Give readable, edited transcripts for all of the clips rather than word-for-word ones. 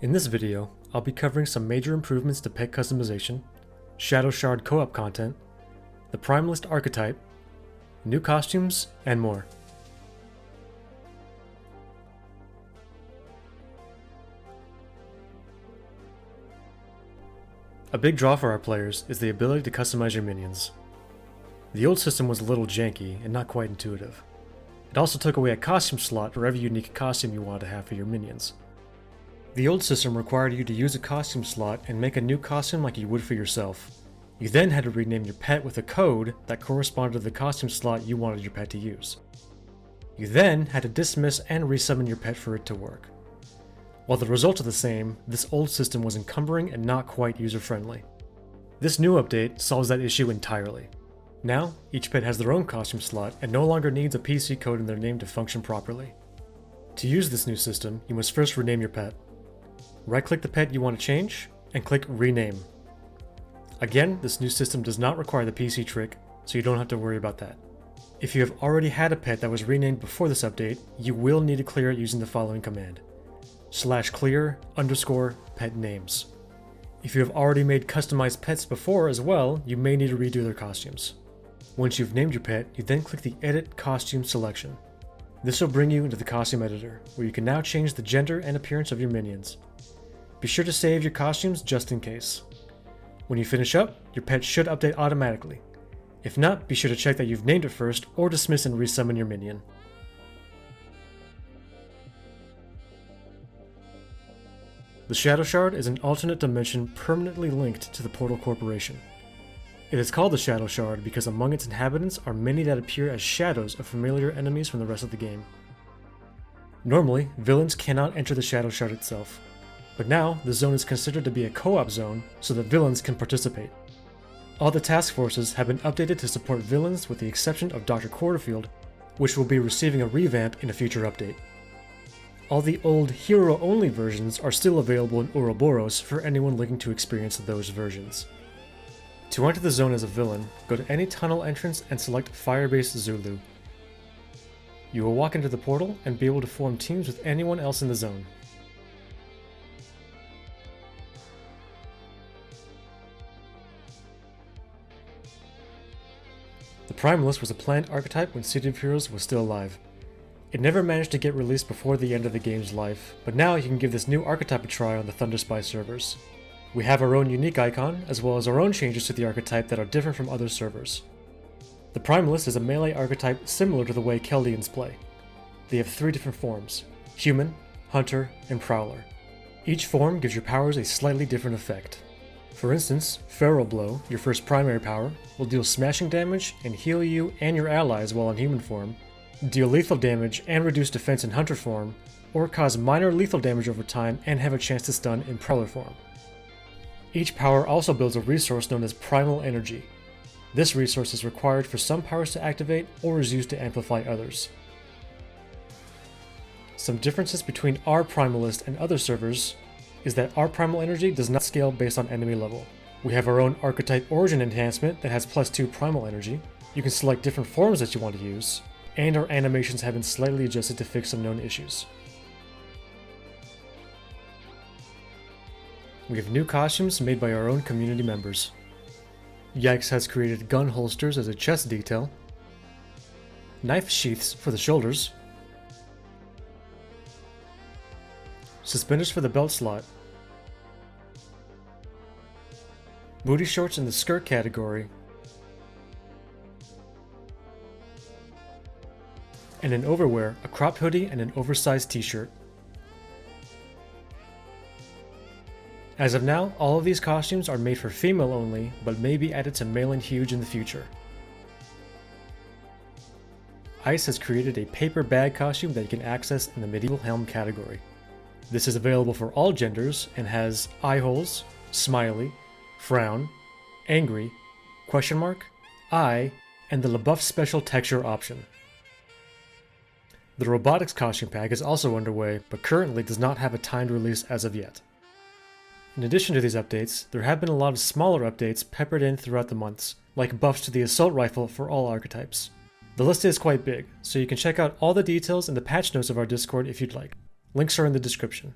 In this video, I'll be covering some major improvements to pet customization, Shadow Shard co-op content, the Primalist archetype, new costumes, and more. A big draw for our players is the ability to customize your minions. The old system was a little janky and not quite intuitive. It also took away a costume slot for every unique costume you wanted to have for your minions. The old system required you to use a costume slot and make a new costume like you would for yourself. You then had to rename your pet with a code that corresponded to the costume slot you wanted your pet to use. You then had to dismiss and resummon your pet for it to work. While the results are the same, this old system was encumbering and not quite user-friendly. This new update solves that issue entirely. Now, each pet has their own costume slot and no longer needs a PC code in their name to function properly. To use this new system, you must first rename your pet. Right-click the pet you want to change, and click Rename. Again, this new system does not require the PC trick, so you don't have to worry about that. If you have already had a pet that was renamed before this update, you will need to clear it using the following command: /clear_pet names. If you have already made customized pets before as well, you may need to redo their costumes. Once you've named your pet, you then click the Edit Costume selection. This will bring you into the costume editor, where you can now change the gender and appearance of your minions. Be sure to save your costumes just in case. When you finish up, your pet should update automatically. If not, be sure to check that you've named it first or dismiss and resummon your minion. The Shadow Shard is an alternate dimension permanently linked to the Portal Corporation. It is called the Shadow Shard because among its inhabitants are many that appear as shadows of familiar enemies from the rest of the game. Normally, villains cannot enter the Shadow Shard itself, but now the zone is considered to be a co-op zone so that villains can participate. All the task forces have been updated to support villains with the exception of Dr. Quarterfield, which will be receiving a revamp in a future update. All the old hero-only versions are still available in Ouroboros for anyone looking to experience those versions. To enter the zone as a villain, go to any tunnel entrance and select Firebase Zulu. You will walk into the portal and be able to form teams with anyone else in the zone. The Primalist was a planned archetype when City of Heroes was still alive. It never managed to get released before the end of the game's life, but now you can give this new archetype a try on the Thunderspy servers. We have our own unique icon, as well as our own changes to the archetype that are different from other servers. The Primalist is a melee archetype similar to the way Chaldeans play. They have 3 different forms: Human, Hunter, and Prowler. Each form gives your powers a slightly different effect. For instance, Feral Blow, your first primary power, will deal smashing damage and heal you and your allies while in human form, deal lethal damage and reduce defense in Hunter form, or cause minor lethal damage over time and have a chance to stun in Prowler form. Each power also builds a resource known as Primal Energy. This resource is required for some powers to activate or is used to amplify others. Some differences between our Primalist and other servers is that our Primal Energy does not scale based on enemy level. We have our own Archetype Origin enhancement that has +2 Primal Energy. You can select different forms that you want to use, and our animations have been slightly adjusted to fix some known issues. We have new costumes made by our own community members. Yikes has created gun holsters as a chest detail, knife sheaths for the shoulders, suspenders for the belt slot, booty shorts in the skirt category, and in overwear, a cropped hoodie and an oversized t-shirt. As of now, all of these costumes are made for female only, but may be added to male and huge in the future. Ice has created a paper bag costume that you can access in the medieval helm category. This is available for all genders and has eye holes, smiley, frown, angry, question mark, eye, and the LaBeouf special texture option. The robotics costume pack is also underway, but currently does not have a timed release as of yet. In addition to these updates, there have been a lot of smaller updates peppered in throughout the months, like buffs to the assault rifle for all archetypes. The list is quite big, so you can check out all the details in the patch notes of our Discord if you'd like. Links are in the description.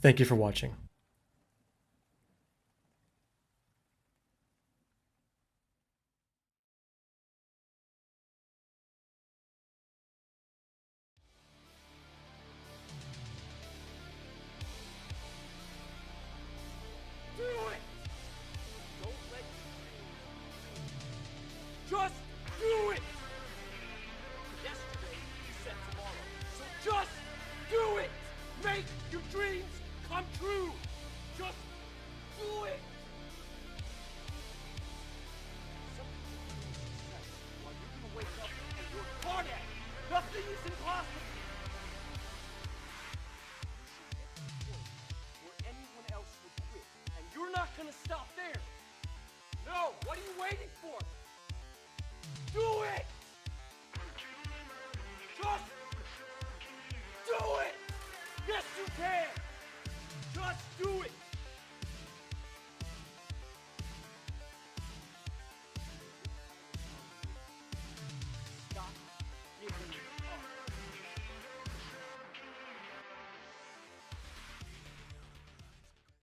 Thank you for watching.